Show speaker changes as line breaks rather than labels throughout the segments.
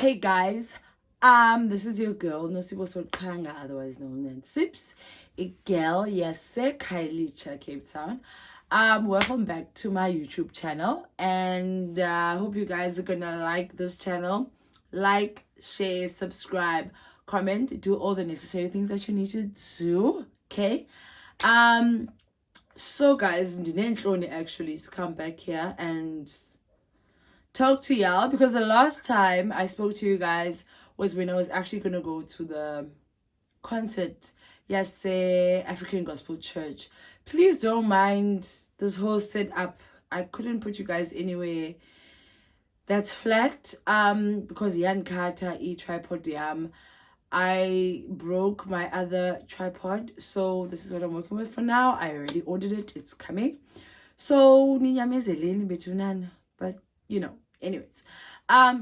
Hey guys, this is your girl Nosibo Solqanga, otherwise known as Sips, a girl, yes, Kailicha, Cape Town. Welcome back to my YouTube channel, and I hope you guys are gonna like this channel. Like, share, subscribe, comment, do all the necessary things that you need to do. Okay. So guys, Ndinentloni actually to come back here and talk to y'all, because the last time I spoke to you guys was when I was actually gonna go to the concert. Yes, African Gospel Church. Please don't mind this whole setup. I couldn't put you guys anywhere that's flat because Jan Carter tripod I broke my other tripod, so this is what I'm working with for now. I already ordered it, it's coming. So but you know, anyways,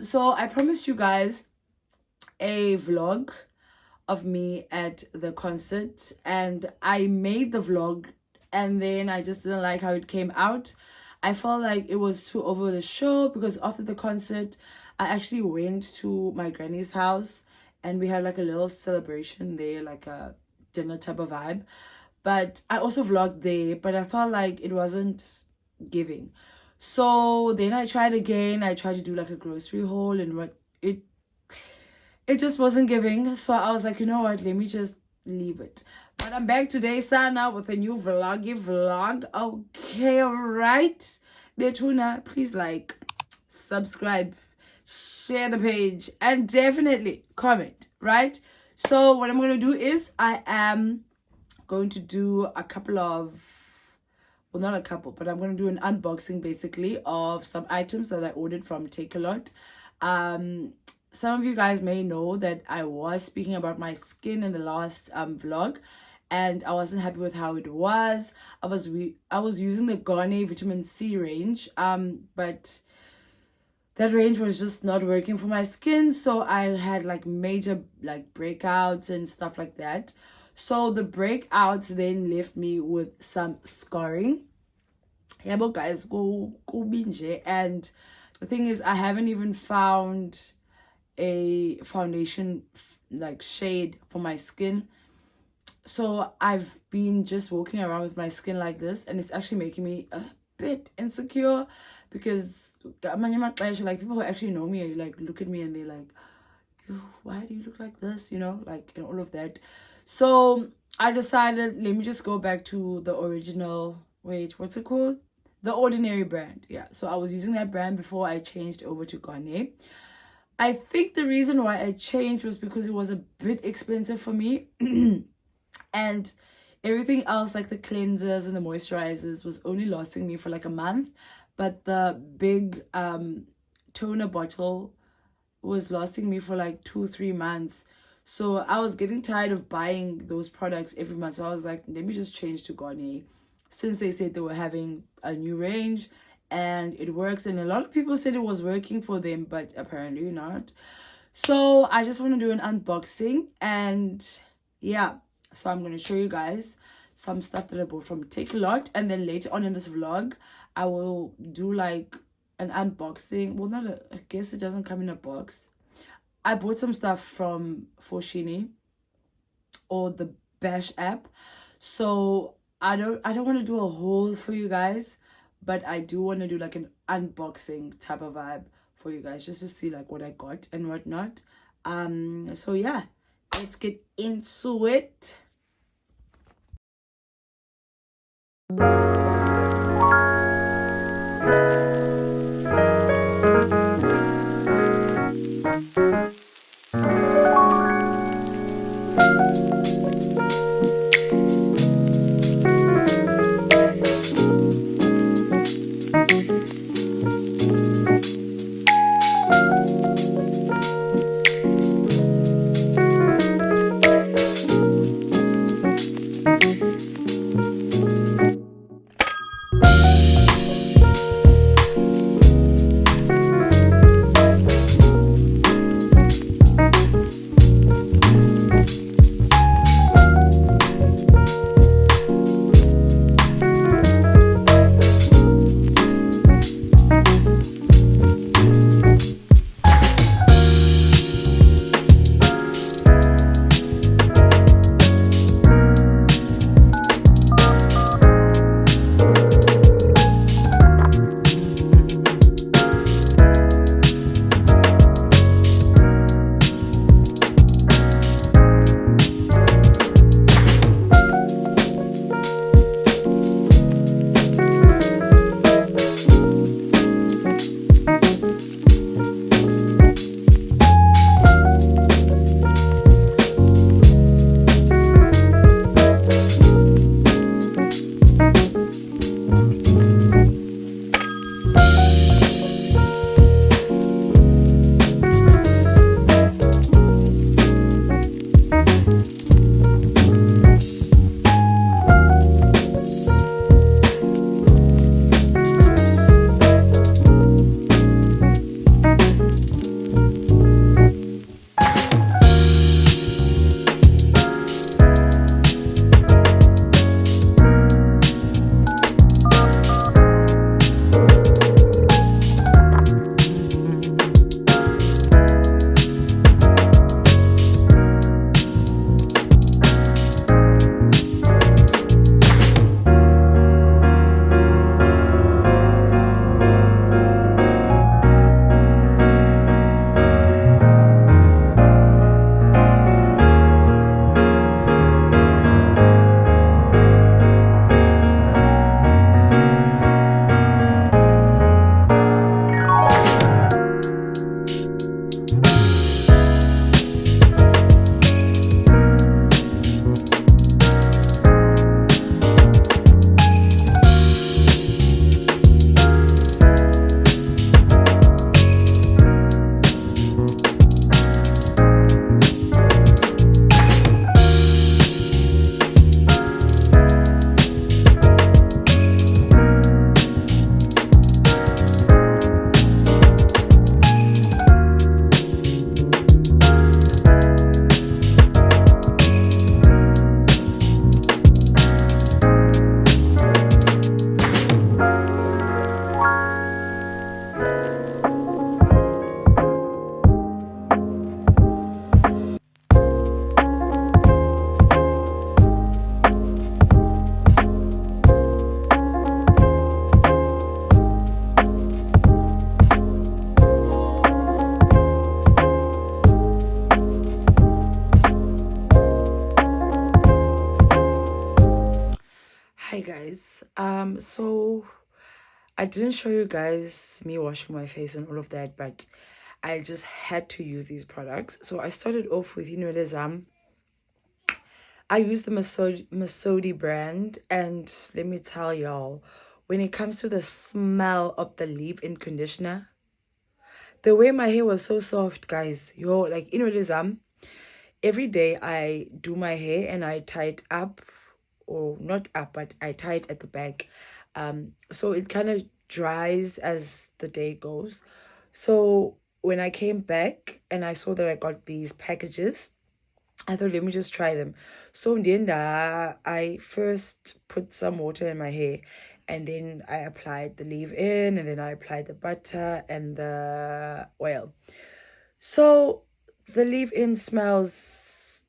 so I promised you guys a vlog of me at the concert, and I made the vlog, and then I just didn't like how it came out. I felt like it was too over the show, because after the concert I actually went to my granny's house and we had like a little celebration there, like a dinner type of vibe. But I also vlogged there, but I felt like it wasn't giving. So then I tried again. I tried to do like a grocery haul, and what it just wasn't giving. So I was like, you know what, let me just leave it. But I'm back today, Sana, with a new vlog. Okay, all right. Betuna, please like, subscribe, share the page, and definitely comment, right? So what I'm going to do is I am going to do a couple of, well, not a couple, but I'm going to do an unboxing basically of some items that I ordered from Takealot. Some of you guys may know that I was speaking about my skin in the last vlog, and I wasn't happy with how it was. I was using the Garnier Vitamin C range, but that range was just not working for my skin, so I had like major like breakouts and stuff like that. So the breakouts then left me with some scarring. Yeah, but guys, go binge. And the thing is, I haven't even found a foundation like shade for my skin. So I've been just walking around with my skin like this, and it's actually making me a bit insecure, because like people who actually know me like look at me and they're like, why do you look like this, you know, like, and all of that. So I decided, let me just go back to the original, wait, what's it called? The Ordinary brand. Yeah, so I was using that brand before I changed over to Garnier. I think the reason why I changed was because it was a bit expensive for me. And everything else, like the cleansers and the moisturizers, was only lasting me for like a month. But the big toner bottle was lasting me for like 2-3 months. So I was getting tired of buying those products every month. So I was like, let me just change to Garnier, since they said they were having a new range and it works. And a lot of people said it was working for them, but apparently not. So I just want to do an unboxing, and yeah, so I'm going to show you guys some stuff that I bought from Takealot, and then later on in this vlog I will do like an unboxing. Well, I guess it doesn't come in a box. I bought some stuff from Foschini or the Bash app. So I don't want to do a haul for you guys, but I do want to do like an unboxing type of vibe for you guys, just to see like what I got and whatnot. So yeah, let's get into it. So I didn't show you guys me washing my face and all of that, but I just had to use these products. So I started off with I use the Masodi brand, and let me tell y'all, when it comes to the smell of the leave-in conditioner, the way my hair was so soft, guys, yo, like every day I do my hair and I tie it up, or not up, but I tie it at the back, so it kind of dries as the day goes. So when I came back and I saw that I got these packages, I thought, let me just try them. So in the end, I first put some water in my hair, and then I applied the leave-in, and then I applied the butter and the oil. So the leave-in smells,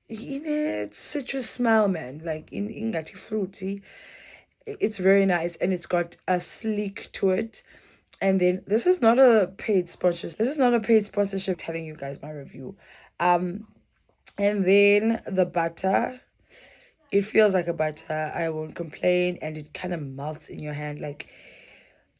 it's citrus smell, man, like in ingati fruity. It's very nice, and it's got a sleek to it. And then this is not a paid sponsorship. This is not a paid sponsorship telling you guys my review. And then the butter, it feels like a butter, I won't complain, and it kind of melts in your hand. Like,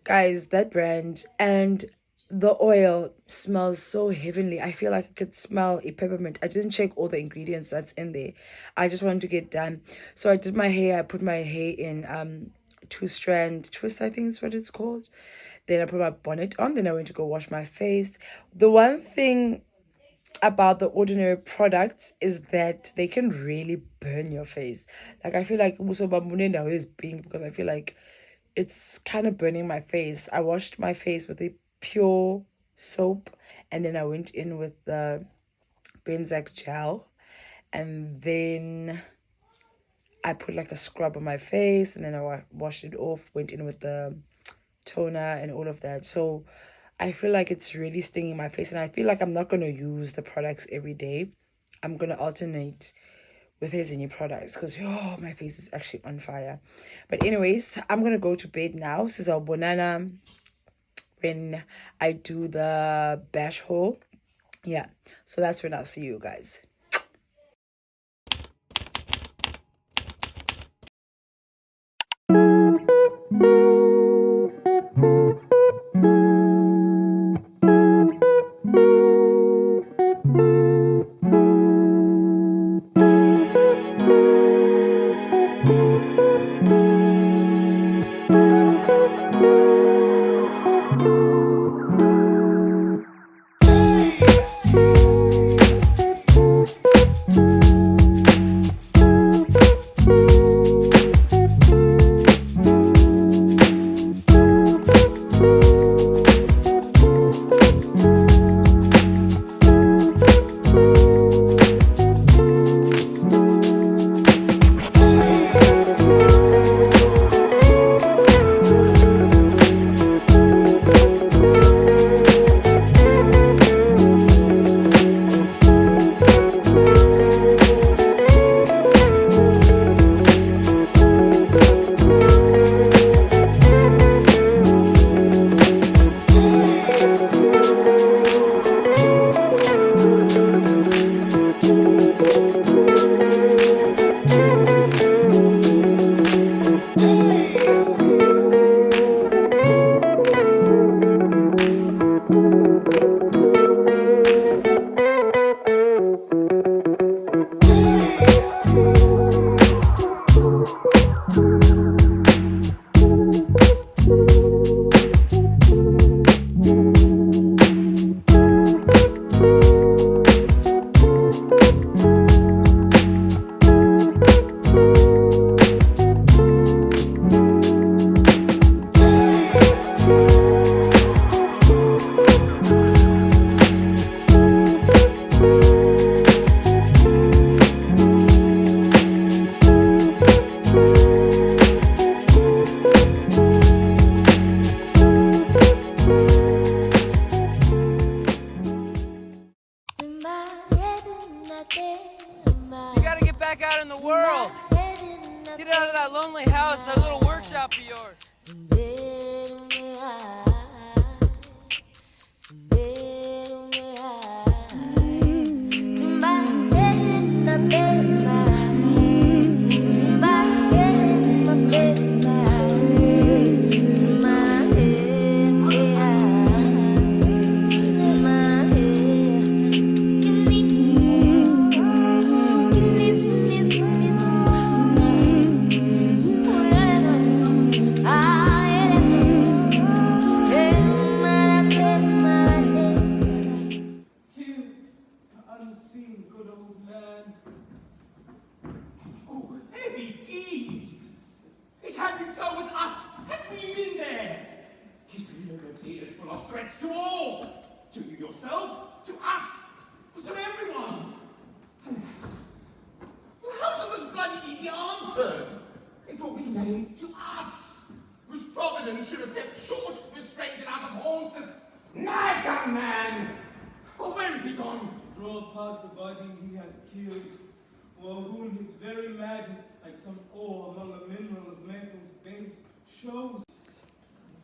guys, that brand. And the oil smells so heavenly. I feel like I could smell a peppermint. I didn't check all the ingredients that's in there. I just wanted to get done. So I did my hair. I put my hair in 2-strand twist, I think is what it's called. Then I put my bonnet on. Then I went to go wash my face. The one thing about the Ordinary products is that they can really burn your face. Like, I feel like now is being, because I feel like it's kind of burning my face. I washed my face with a pure soap, and then I went in with the Benzac gel, and then I put like a scrub on my face, and then I washed it off, went in with the toner and all of that. So I feel like it's really stinging my face, and I feel like I'm not going to use the products every day. I'm going to alternate with Hezini products, because my face is actually on fire. But anyways, I'm going to go to bed now. This is our banana when I do the bash haul. Yeah, so that's when I'll see you guys.
yourself, to us, to everyone. Alas, how shall this bloody deed be answered? It will be laid to us, whose providence should have kept short, restrained, and out of haunt this nagger man. Oh, where is he gone?
Draw apart the body he hath killed, or whom his very madness, like some ore among a mineral of metal's base, shows.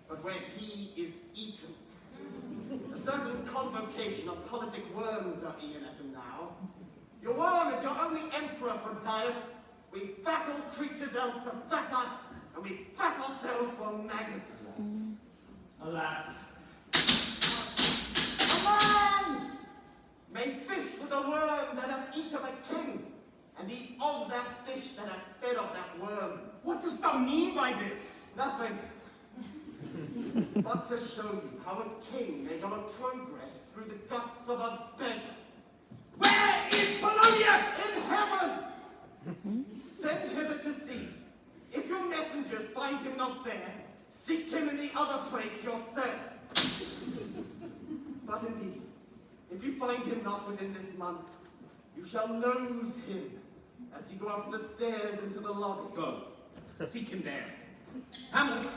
But when he is eaten, a certain convocation of politic worms are eaten at him now. Your worm is your only emperor for diet. We fattle creatures else to fat us, and we fat ourselves for maggots. Alas. A man may fish with a worm that hath eaten a king, and eat of that fish that hath fed of that worm.
What dost thou mean by this?
Nothing. But to show you how a king may go a progress through the guts of a beggar. Where is Polonius? In heaven! Send hither to see. If your messengers find him not there, seek him in the other place yourself. But indeed, if you find him not within this month, you shall lose him as you go up the stairs into the lobby.
Go. Seek him there. Hamlet,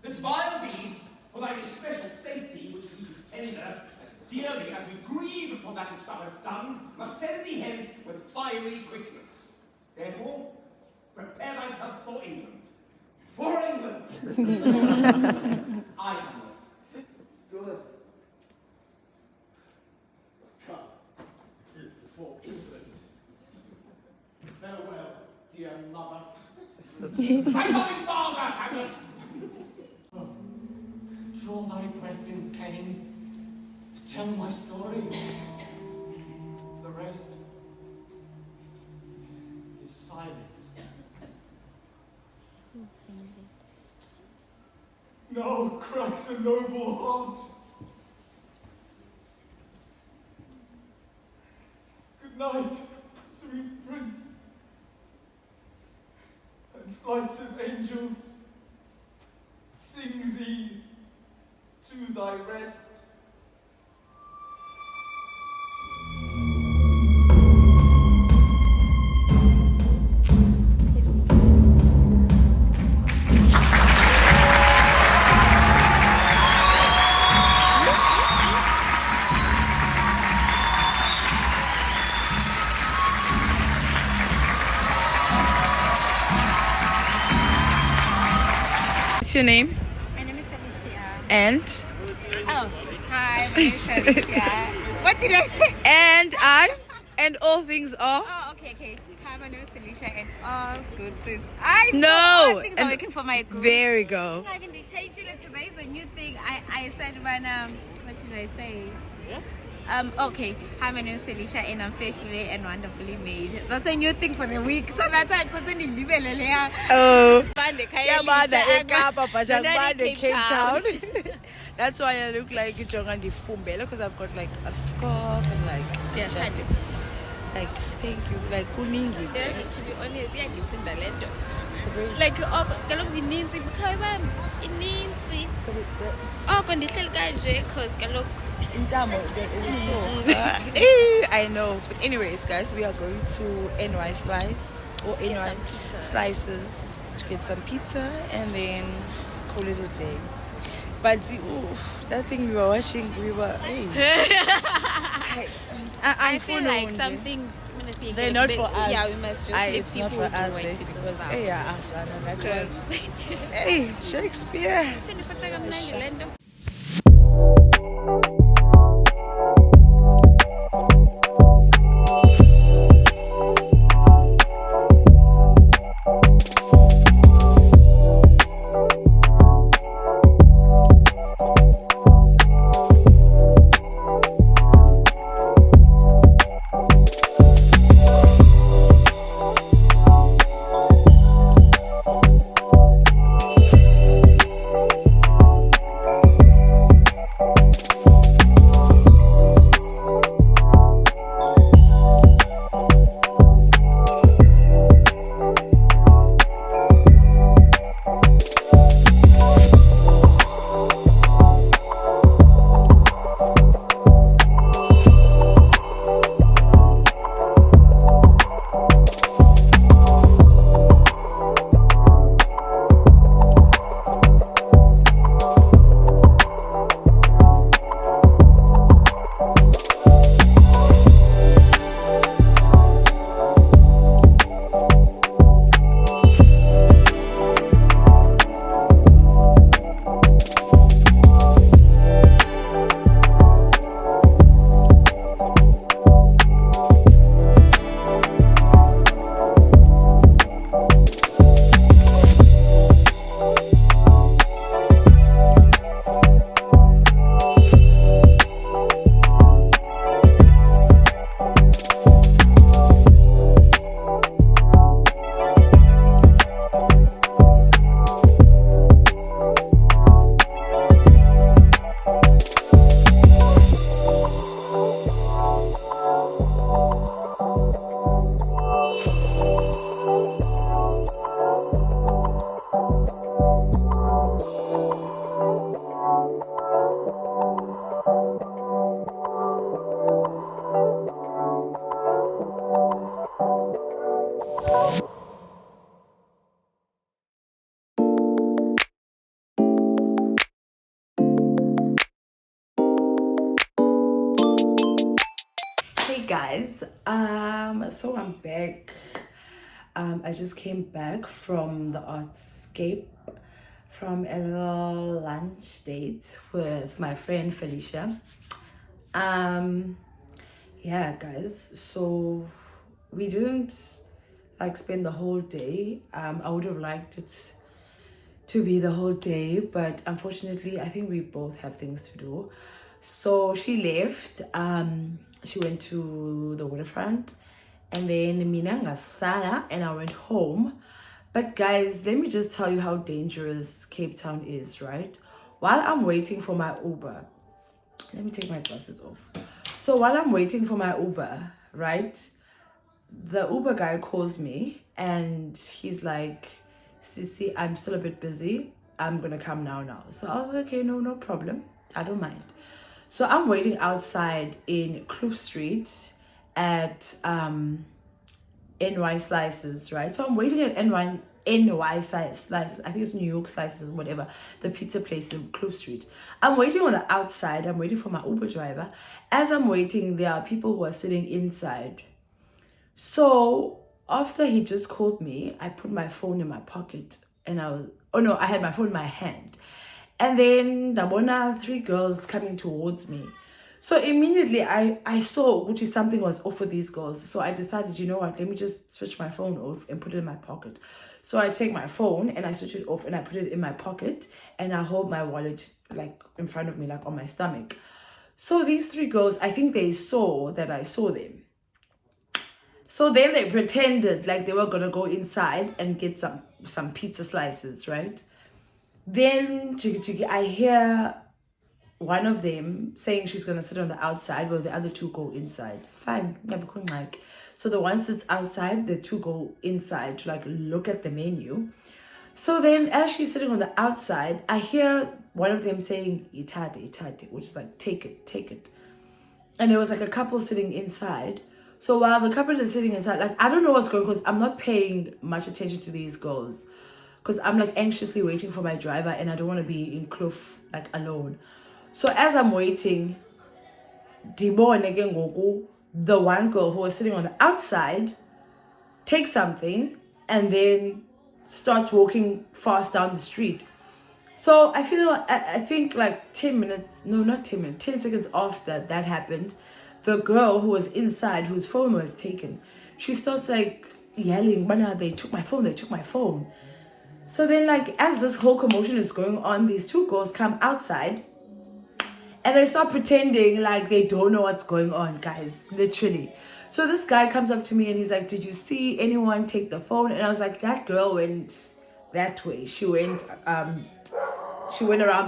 this vile deed, for thy special safety, which we do tender as dearly as we grieve for that which thou hast done, must send thee hence with fiery quickness. Therefore, prepare thyself for England. For England! I, Hamlet.
Good. Come. For England. Farewell, dear mother.
My loving father, Hamlet!
Draw thy breath in pain. Tell my story. The rest is silence.
Now cracks a noble heart. Good night, sweet prince, and flights of angels, sing thee to thy rest.
What's your name?
My name is Felicia.
And?
Oh, hi, my name is Felicia. What did I say?
And and all things are?
Oh, okay. Hi, my name is Felicia and all good things. I know
No!
all things are
And
working for my good.
there we go.
I can be changing it today. It's a new thing. I said when, what did I say? Okay. Hi, my name is Felicia and I'm faithfully and wonderfully made. That's a new thing for the week. So that's why I couldn't leave it.
Oh.
Bande,
Yabanda eKapa, but
Nonani,
Yabanda Cape Town.
Town.
That's why I look like Jongandi Fumbela, because I've got like a scarf and like
Yes,
jacket. Like thank you, like kuningi.
Yes, to be honest, yeah, ngisinda lento. Like kaloku ininzi because ininzi. Oko ndihleli kanje because kaloku
Intamo, is it so? I know. But anyways, guys, we are going to NY Slice or
To get
NY
some pizza.
Slices to get some pizza and then call it a day. But that thing we were watching, we were. Hey.
I feel like some things
they're not for us.
Yeah, we must just leave
it's not
people
for us,
doing
eh,
people
because
stuff.
hey, yeah, us, I know that.
Because
Hey, Shakespeare.
senifata kamnandi lento.
Hey guys, so I'm back. I just came back from the Artscape from a little lunch date with my friend Felicia. Yeah guys, so we didn't like spend the whole day. I would have liked it to be the whole day, but unfortunately I think we both have things to do. So she left. She went to the waterfront, and then mina ngasala and I went home. But guys, let me just tell you how dangerous Cape Town is, right? While I'm waiting for my Uber, let me take my glasses off. So while I'm waiting for my Uber, right, the Uber guy calls me and he's like, Sissy, I'm still a bit busy. I'm gonna come now. So I was like, okay, no problem. I don't mind. So I'm waiting outside in Kloof Street at NY Slices, right? So I'm waiting at NY Slices. I think it's New York Slices or whatever, the pizza place in Kloof Street. I'm waiting on the outside. I'm waiting for my Uber driver. As I'm waiting, there are people who are sitting inside. So after he just called me, I put my phone in my pocket and I had my phone in my hand. And then Dabona, 3 girls coming towards me. So immediately I saw Gucci something was off with these girls. So I decided, you know what, let me just switch my phone off and put it in my pocket. So I take my phone and I switch it off and I put it in my pocket and I hold my wallet like in front of me, like on my stomach. So these 3 girls, I think they saw that I saw them. So then they pretended like they were gonna go inside and get some pizza slices, right? Then I hear one of them saying she's gonna sit on the outside while the other 2 go inside. Fine, so the one sits outside, the 2 go inside to like look at the menu. So then as she's sitting on the outside, I hear one of them saying itate, which is like take it. And there was like a couple sitting inside. So while the couple is sitting inside, like I don't know what's going on because I'm not paying much attention to these girls. Because I'm like anxiously waiting for my driver and I don't want to be in Kloof like alone. So as I'm waiting, the one girl who was sitting on the outside takes something and then starts walking fast down the street. So I think like 10 seconds after that happened, the girl who was inside, whose phone was taken, she starts like yelling, "Bana, they took my phone." So then like as this whole commotion is going on, these 2 girls come outside and they start pretending like they don't know what's going on, guys, literally. So this guy comes up to me and he's like, "Did you see anyone take the phone?" And I was like, "That girl went that way. She went around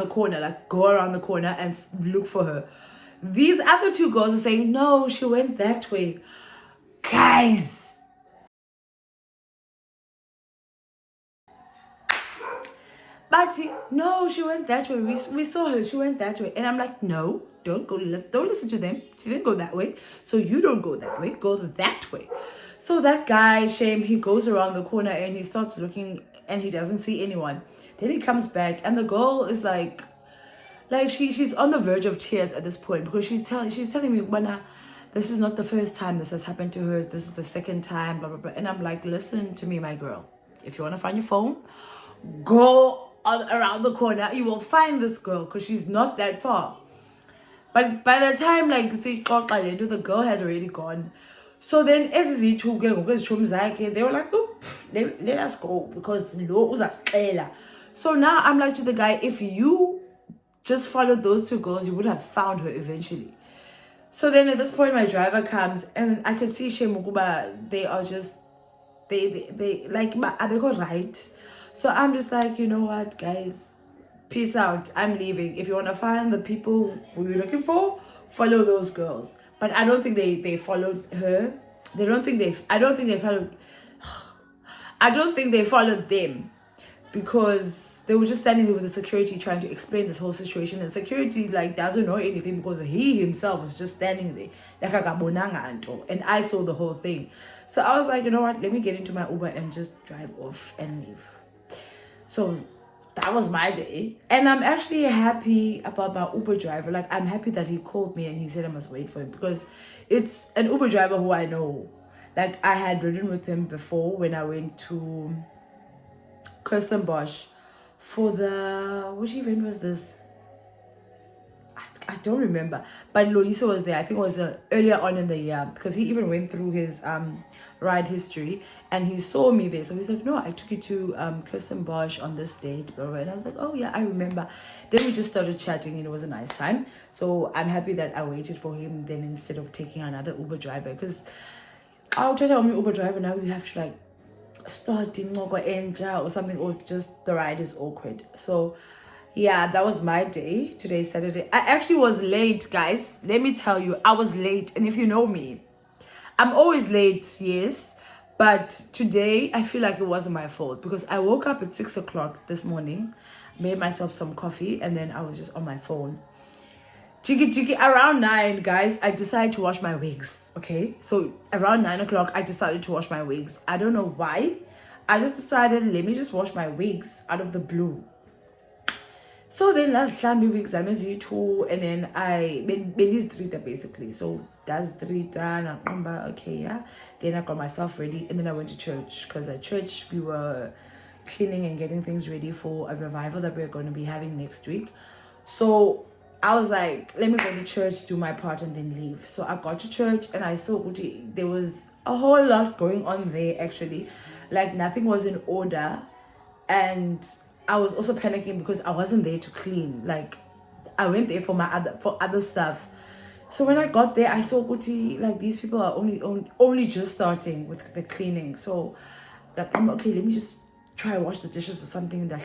the corner, like go around the corner and look for her." These other 2 girls are saying, "No, she went that way." Guys, but no, she went that way. We saw her. She went that way. And I'm like, no, don't listen to them. She didn't go that way. So you don't go that way. Go that way. So that guy, Shame, he goes around the corner and he starts looking and he doesn't see anyone. Then he comes back and the girl is like she's on the verge of tears at this point because she's telling me, "Bana, this is not the first time this has happened to her. This is the second time, blah, blah, blah." And I'm like, listen to me, my girl. If you want to find your phone, go around the corner. You will find this girl because she's not that far. But by the time the girl had already gone. So then they were like, "Oop, let us go because lo uzasixela." So now I'm like to the guy, if you just followed those 2 girls, you would have found her eventually. So then at this point my driver comes and I can see Shemukuba, they are just they like abeko right. So I'm just like, you know what, guys, peace out. I'm leaving. If you want to find the people who you're looking for, follow those girls. But I don't think they followed her. I don't think they followed them because they were just standing there with the security trying to explain this whole situation. And security like doesn't know anything because he himself was just standing there. And I saw the whole thing. So I was like, you know what, let me get into my Uber and just drive off and leave. So that was my day. And I'm actually happy about my Uber driver. Like, I'm happy that he called me and he said I must wait for him, because it's an Uber driver who I know. Like, I had ridden with him before when I went to Kirstenbosch for the, which event was this? I don't remember, but Loisa was there. I think it was earlier on in the year, because he even went through his ride history and he saw me there. So he's like, no, I took you to Kirstenbosch on this date, blah, blah. And I was like, oh yeah, I remember. Then we just started chatting and it was a nice time. So I'm happy that I waited for him then instead of taking another Uber driver, because I'll tell you, Uber driver now, you have to like start in or something, or just the ride is awkward. So yeah, that was my day. Today's Saturday. I actually was late, guys. Let me tell you, I was late. And if you know me, I'm always late, yes. But today, I feel like it wasn't my fault, because I woke up at 6 o'clock this morning, made myself some coffee, and then I was just on my phone. Jiggy, around 9, guys, I decided to wash my wigs, okay? So around 9 o'clock, I decided to wash my wigs. I don't know why. I just decided, let me just wash my wigs out of the blue. So then last time weeks I made you two, and then I made this drita basically. So that's drita and okay, yeah. Then I got myself ready, and then I went to church, because at church we were cleaning and getting things ready for a revival that we're going to be having next week. So I was like, let me go to church, do my part, and then leave. So I got to church and I saw there was a whole lot going on there actually. Like, nothing was in order, and I was also panicking because I wasn't there to clean. Like, I went there for other stuff. So when I got there, I saw Guti, like, these people are only just starting with the cleaning. So like, I'm okay, let me just try wash the dishes or something. And then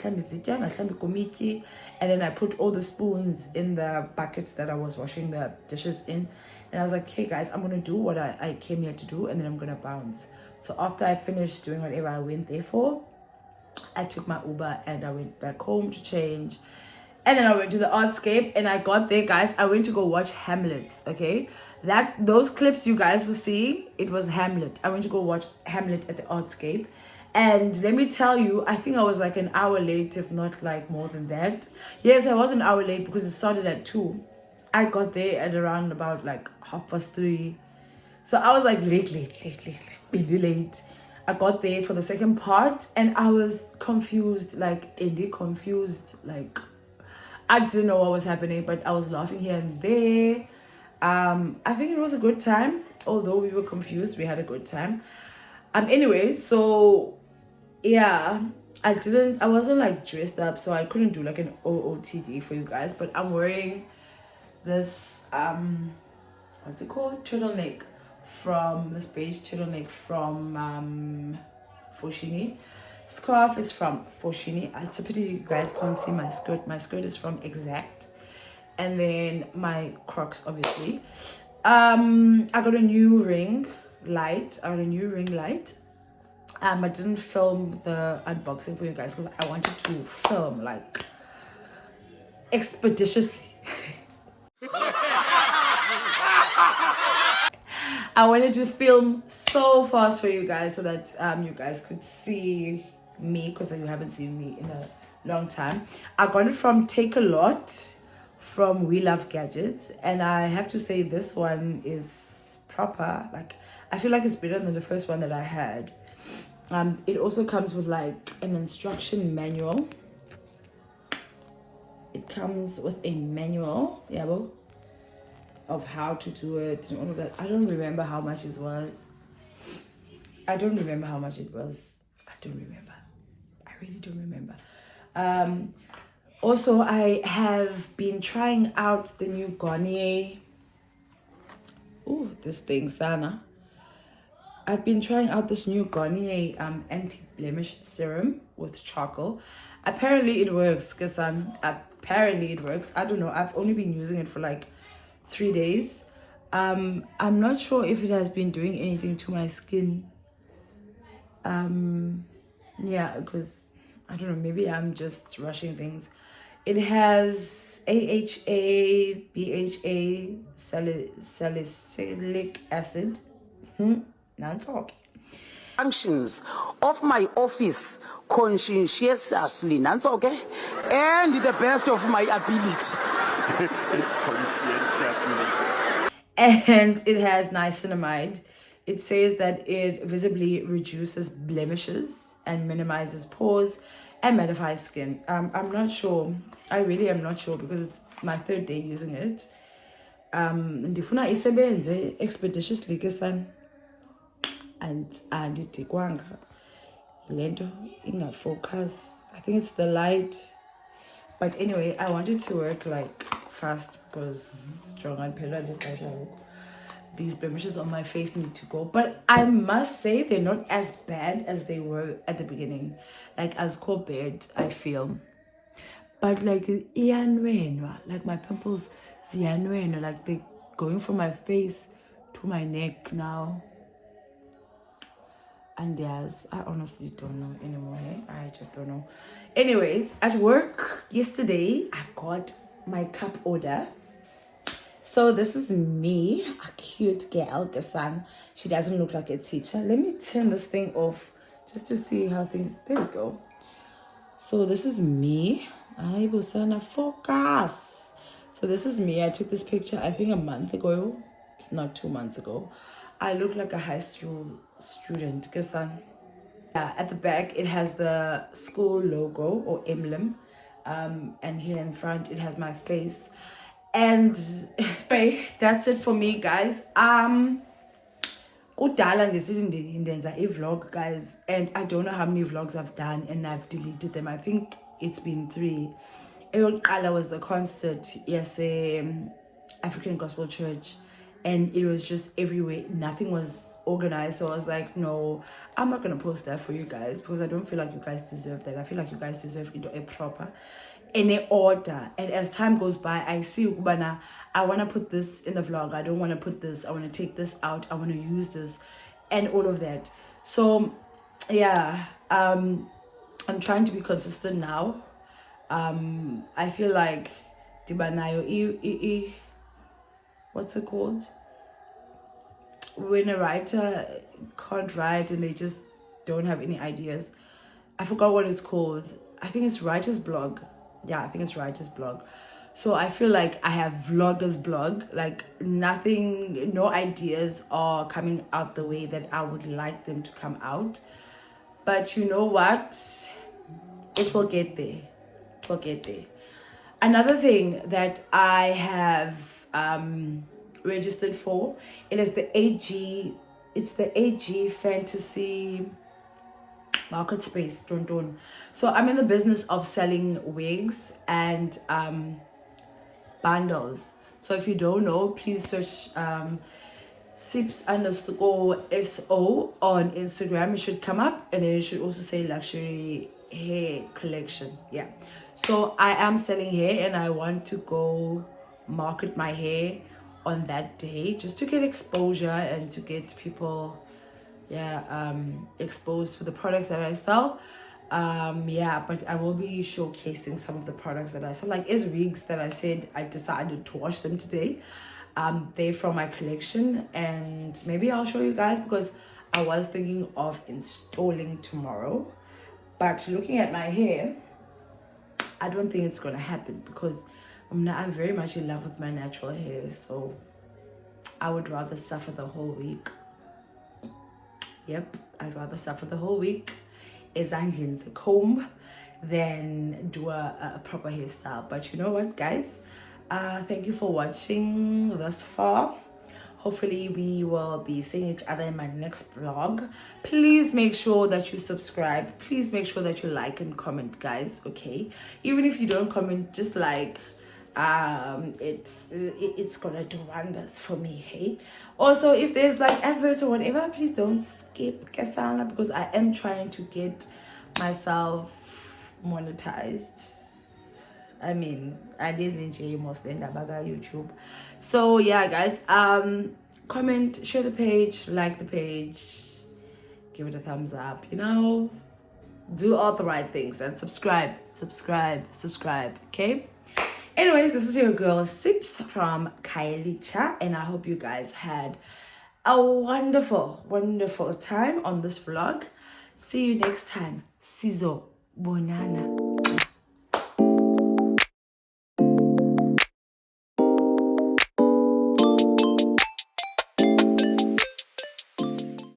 I put all the spoons in the buckets that I was washing the dishes in. And I was like, hey guys, I'm gonna do what I came here to do, and then I'm gonna bounce. So after I finished doing whatever I went there for, I took my Uber and I went back home to change. And then I went to the Artscape, and I got there, guys. I went to go watch Hamlet, okay? Those clips you guys were seeing, it was Hamlet. I went to go watch Hamlet at the Artscape. And let me tell you, I think I was like an hour late, if not like more than that. Yes, I was an hour late because it started at 2. I got there at around about like 3:30. So I was like really late. I got there for the second part and I was confused, like I didn't know what was happening, but I was laughing here and there. I think it was a good time. Although we were confused, we had a good time. Anyway, so yeah, I wasn't like dressed up, so I couldn't do like an OOTD for you guys, but I'm wearing this what's it called, turtleneck from this beige turtleneck from Foschini. Scarf is from Foschini. It's a pity you guys can't see my skirt. My skirt is from Exact, and then my Crocs, obviously. I got a new ring light. I didn't film the unboxing for you guys because I wanted to film like expeditiously. I wanted to film so fast for you guys so that you guys could see me, because you haven't seen me in a long time. I got it from Take a Lot from We Love Gadgets, and I have to say this one is proper. Like, I feel like it's better than the first one that I had. It also comes with like an instruction manual. It comes with a manual, of how to do it and all of that. I don't remember how much it was. I don't remember. I really don't remember. Also, I have been trying out the new Garnier. Ooh, this thing, Sana. I've been trying out this new Garnier anti-blemish serum with charcoal. Apparently it works, because apparently it works. I don't know. I've only been using it for like 3 days. I'm not sure if it has been doing anything to my skin. Yeah, because I don't know, maybe I'm just rushing things. It has AHA, BHA, salicylic acid. Now I'm talking.
functions of my office conscientiously, that's okay, and the best of my ability.
And it has niacinamide. It says that it visibly reduces blemishes and minimizes pores and mattifies skin. I'm not sure. I really am not sure because it's my 3rd day using it. Ndifuna isebenze expeditiously ke san, and andidikwanga lento ingafocus. I think it's the light. But anyway, I wanted to work like fast because these blemishes on my face need to go. But I must say they're not as bad as they were at the beginning. Like as bad, I feel. But like like my pimples, like they're going from my face to my neck now. And yes, I honestly don't know anymore. I just don't know. Anyways, at work yesterday, I got my cup order. So this is me, a cute girl, Gasan. She doesn't look like a teacher. Let me turn this thing off just to see how things. There we go. So this is me. Ay, Bosana, focus. So this is me. I took this picture, I think a month ago, if not 2 months ago. I look like a high school student. Yeah, at the back, it has the school logo or emblem. And here in front, it has my face. And that's it for me, guys. Kudala ndenza vlog, guys, and I don't know how many vlogs I've done and I've deleted them. I think it's been 3. Eyokuqala was the concert, yes, African Gospel Church, and it was just everywhere. Nothing was organized, so I was like, no, I'm not gonna post that for you guys because I don't feel like you guys deserve that. I feel like you guys deserve into a proper in a order. And as time goes by, I see ukubana I want to put this in the vlog, I don't want to put this, I want to take this out, I want to use this and all of that. So yeah, I'm trying to be consistent now. I feel like dibanayo what's it called, when a writer can't write and they just don't have any ideas. I forgot what it's called. I think it's writer's blog. Yeah, I think it's writer's blog. So I feel like I have vlogger's blog. Like nothing, no ideas are coming out the way that I would like them to come out. But you know what? It will get there. It will get there. Another thing that I have registered for, it is the AG. It's the AG Fantasy Market Space. So I'm in the business of selling wigs and bundles. So if you don't know, please search sips_SO on Instagram. It should come up, and then it should also say luxury hair collection. Yeah, so I am selling hair and I want to go market my hair on that day just to get exposure and to get people exposed to the products that I sell. But I will be showcasing some of the products that I sell, like is wigs that I said I decided to wash them today. They're from my collection, and maybe I'll show you guys because I was thinking of installing tomorrow. But looking at my hair, I don't think it's gonna happen because I'm very much in love with my natural hair, so I would rather suffer the whole week. Yep, I'd rather suffer the whole week as a comb than do a proper hairstyle. But you know what, guys? Thank you for watching thus far. Hopefully we will be seeing each other in my next vlog. Please make sure that you subscribe. Please make sure that you like and comment, guys. Okay, even if you don't comment, just like it's gonna do wonders for me. Hey, also if there's like adverts or whatever, please don't skip Kasana because I am trying to get myself monetized. I mean, I did enjoy mostly in YouTube. So yeah, guys, comment, share the page, like the page, give it a thumbs up, you know, do all the right things, and subscribe, okay? Anyways, this is your girl Sips from Kailicha, and I hope you guys had a wonderful, wonderful time on this vlog. See you next time. Sizo Bonana.